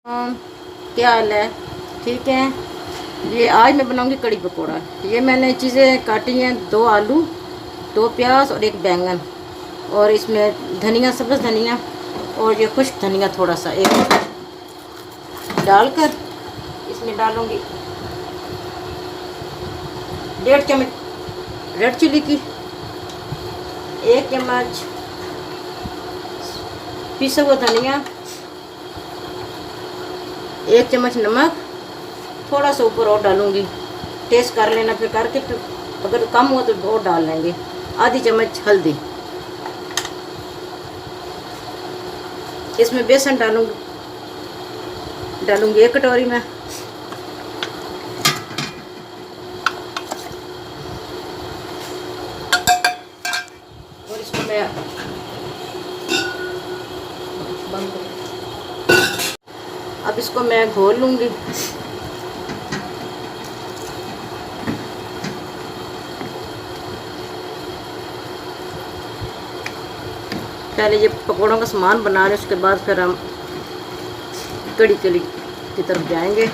क्या हाल है? ठीक है। ये आज मैं बनाऊंगी कड़ी पकौड़ा। ये मैंने चीज़ें काटी हैं, 2 आलू, 2 प्याज और 1 बैंगन, और इसमें धनिया, सब्ज़ धनिया और ये खुश्क धनिया थोड़ा सा एक डालकर इसमें डालूंगी 1.5 चम्मच रेड चिली की, 1 चम्मच पिसा हुआ धनिया, 1 चम्मच नमक, थोड़ा सा ऊपर और डालूंगी, टेस्ट कर लेना फिर करके, फिर अगर कम हो तो और डाल लेंगे। आधी चम्मच हल्दी, इसमें बेसन डालूंगी 1 कटोरी में, और इसको मैं अब इसको मैं घोल लूंगी। पहले ये पकौड़ों का सामान बना रहे, उसके बाद फिर हम कड़ी की तरफ जाएंगे।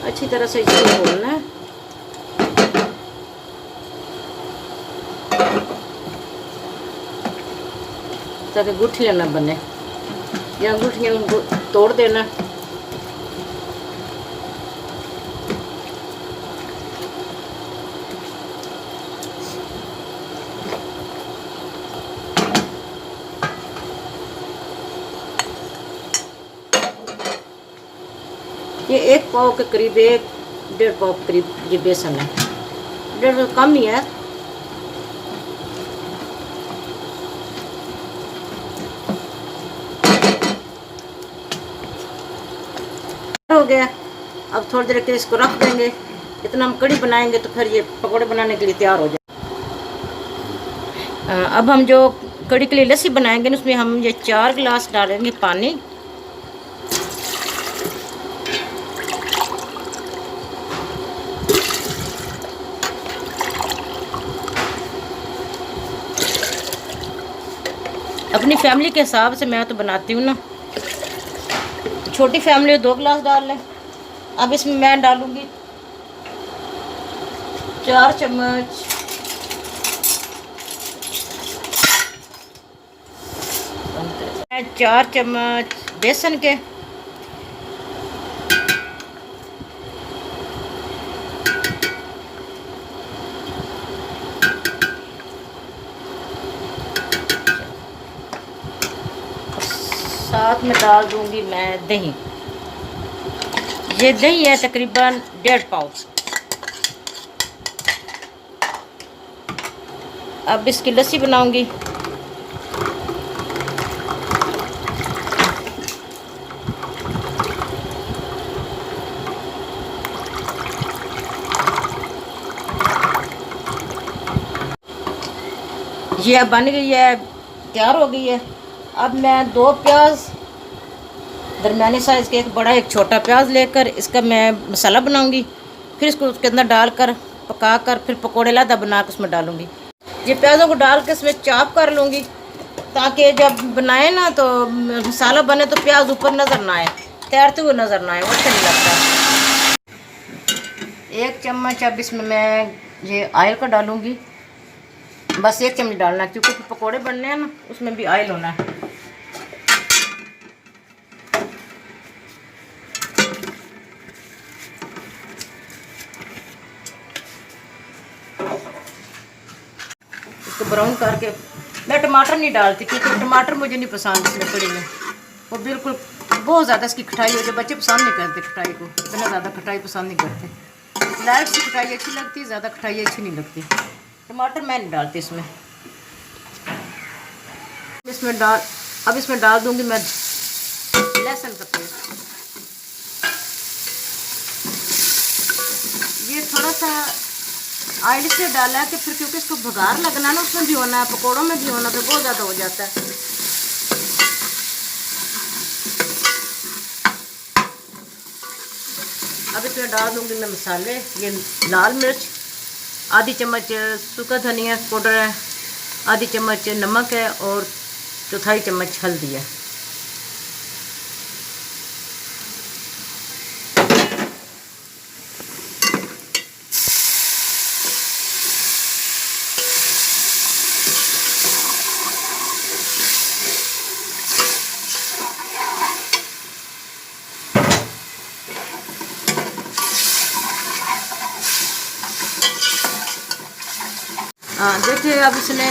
अच्छी तरह से इसको घोलना है, ताकि गुठलियाँ ना बने, या गुठलियाँ तोड़ देना। ये 1 पाव के करीब, 1-1.5 पाव के करीब ये बेसन है, 1.5 कम ही है। हो गया। अब थोड़ी देर के लिए इसको रख देंगे। इतना हम कड़ी बनाएंगे तो फिर ये पकौड़े बनाने के लिए तैयार हो जाए। अब हम जो कड़ी के लिए लस्सी बनाएंगे, उसमें हम ये 4 गिलास डालेंगे पानी। अपनी फैमिली के हिसाब से मैं तो बनाती हूँ ना, छोटी फैमिली 2 गिलास डाल लें। अब इसमें मैं डालूंगी 4 चम्मच बेसन के, साथ में डाल दूंगी मैं दही। ये दही है तकरीबन 1.5 पाव। अब इसकी लस्सी बनाऊंगी। ये अब बन गई है, तैयार हो गई है। अब मैं 2 प्याज दरमियाने साइज़ के, एक बड़ा एक छोटा प्याज लेकर इसका मैं मसाला बनाऊंगी। फिर इसको उसके अंदर डालकर पकाकर फिर पकोड़े लादा बना कर उसमें डालूंगी। ये प्याज़ों को डाल के इसमें चाप कर लूँगी, ताकि जब बनाए ना तो मसाला बने तो प्याज ऊपर नज़र ना आए, तैरते हुए नज़र ना आए, वो अच्छा नहीं लगता। 1 चम्मच अब इसमें मैं ये ऑयल का डालूँगी, बस 1 चम्मच डालना है, क्योंकि पकोड़े बनने हैं ना, उसमें भी ऑयल होना है। इसको ब्राउन करके, मैं टमाटर नहीं डालती क्योंकि टमाटर मुझे नहीं पसंद इसमें कड़ी में। वो बिल्कुल बहुत ज़्यादा इसकी खटाई हो जाए, बच्चे पसंद नहीं करते खटाई को, इतना ज़्यादा खटाई पसंद नहीं करते। लाइट सी खटाई अच्छी लगती है, ज़्यादा खटाई अच्छी नहीं लगती। टमाटर मैं नहीं डालती इसमें। अब इसमें डाल दूंगी मैं लहसुन का पेस्ट। सा ऑयल इसलिए डाला है कि फिर क्योंकि इसको भगार लगना ना, उसमें भी होना है, पकौड़ों में भी होना, फिर बहुत ज़्यादा हो जाता है। अब इसमें डाल दूँगी मैं मसाले। ये लाल मिर्च, आधी चम्मच सूखा धनिया पाउडर है, आधी चम्मच नमक है और चौथाई चम्मच हल्दी है। हाँ देखिए, अब इसने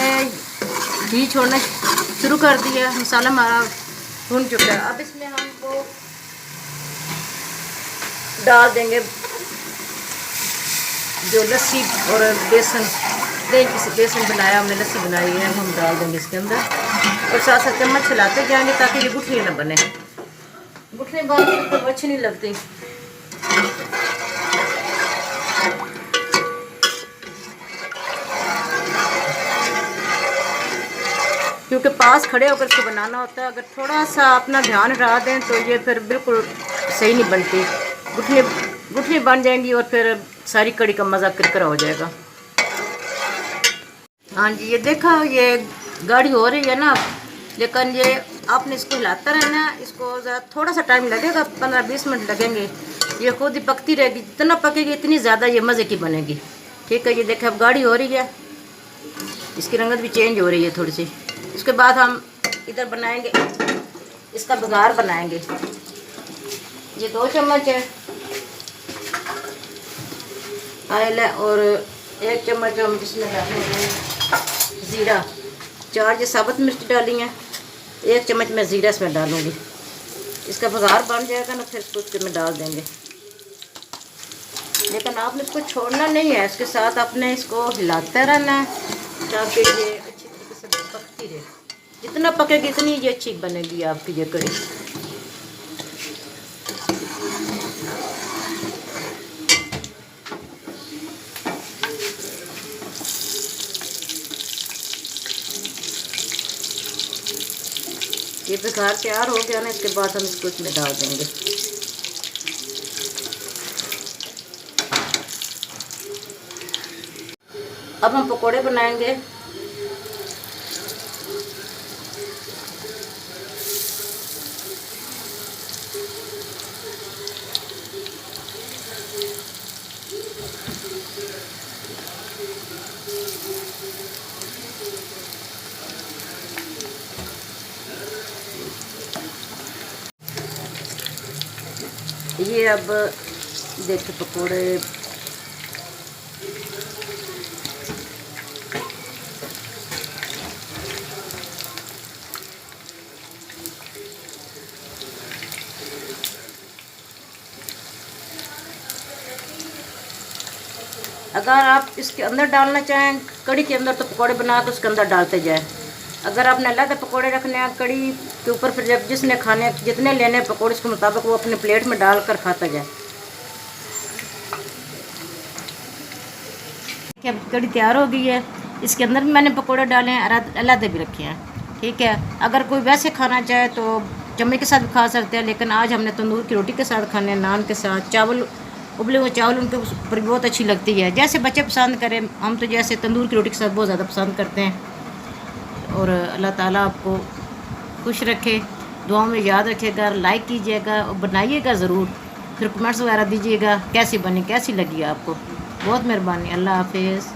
घी छोड़ना शुरू कर दिया, मसाला हमारा भुन चुका है। अब इसमें हमको डाल देंगे जो लस्सी और बेसन, बेसन बनाया हमने, लस्सी बनाई है, हम डाल देंगे इसके अंदर और साथ साथ चम्मच हिलाते जाएंगे ताकि ये गुठली ना बने। गुठली बनती तो अच्छी नहीं लगती। क्योंकि पास खड़े होकर इसको बनाना होता है, अगर थोड़ा सा अपना ध्यान हटा दें तो ये फिर बिल्कुल सही नहीं बनती, गुठली बन जाएंगी और फिर सारी कड़ी का मज़ा किरकिरा हो जाएगा। हाँ जी, ये देखा, ये गाढ़ी हो रही है ना, लेकिन ये आपने इसको हिलाता रहना है। इसको ज़रा थोड़ा सा टाइम लगेगा, 15-20 मिनट लगेंगे, ये खुद ही पकती रहेगी। जितना पकेगी इतनी ज़्यादा ये मज़े की बनेगी। ठीक है, ये देखें अब गाढ़ी हो रही है, इसकी रंगत भी चेंज हो रही है थोड़ी सी। उसके बाद हम इधर बनाएंगे, इसका बघार बनाएंगे। ये 2 चम्मच है ऑयल है और 1 चम्मच हम इसमें डालेंगे ज़ीरा। 4 ये साबुत मिर्च डाली हैं, 1 चम्मच मैं ज़ीरा इसमें डालूँगी। इसका बघार बन जाएगा ना, फिर इसको उसके में डाल देंगे। लेकिन आपने इसको छोड़ना नहीं है, इसके साथ आपने इसको हिलाते रहना है ताकि ये अच्छी तरीके से पकती रहे। जितना पकेगी इतनी ये अच्छी बनेगी आपकी ये कड़ी। ये बघार तैयार हो गया ना, इसके बाद हम इसको इसमें डाल देंगे। अब हम पकोड़े बनाएंगे। ये अब देखिए पकोड़े अगर आप इसके अंदर डालना चाहें कड़ी के अंदर तो पकोड़े बना के उसके अंदर डालते जाएं। अगर आपने अलग पकोड़े रखने हैं कड़ी के ऊपर, फिर जब जिसने खाने जितने लेने पकोड़े उसके मुताबिक वो अपने प्लेट में डाल कर खाता जाए। अब कड़ी तैयार हो गई है, इसके अंदर भी मैंने पकोड़े डाले हैं, अलग भी रखे हैं। ठीक है, अगर कोई वैसे खाना चाहे तो चम्मच के साथ भी खा सकते हैं, लेकिन आज हमने तंदूर की रोटी के साथ खाने, नान के साथ, चावल, उबले हुए चावल उनके ऊपर बहुत अच्छी लगती है। जैसे बच्चे पसंद करें, हम तो जैसे तंदूर की रोटी के साथ बहुत ज़्यादा पसंद करते हैं। और अल्लाह ताला आपको खुश रखे, दुआओं में याद रखेगा, लाइक कीजिएगा और बनाइएगा ज़रूर, फिर कमेंट्स वगैरह दीजिएगा कैसी बनी, कैसी लगी आपको। बहुत मेहरबानी, अल्लाह हाफिज़।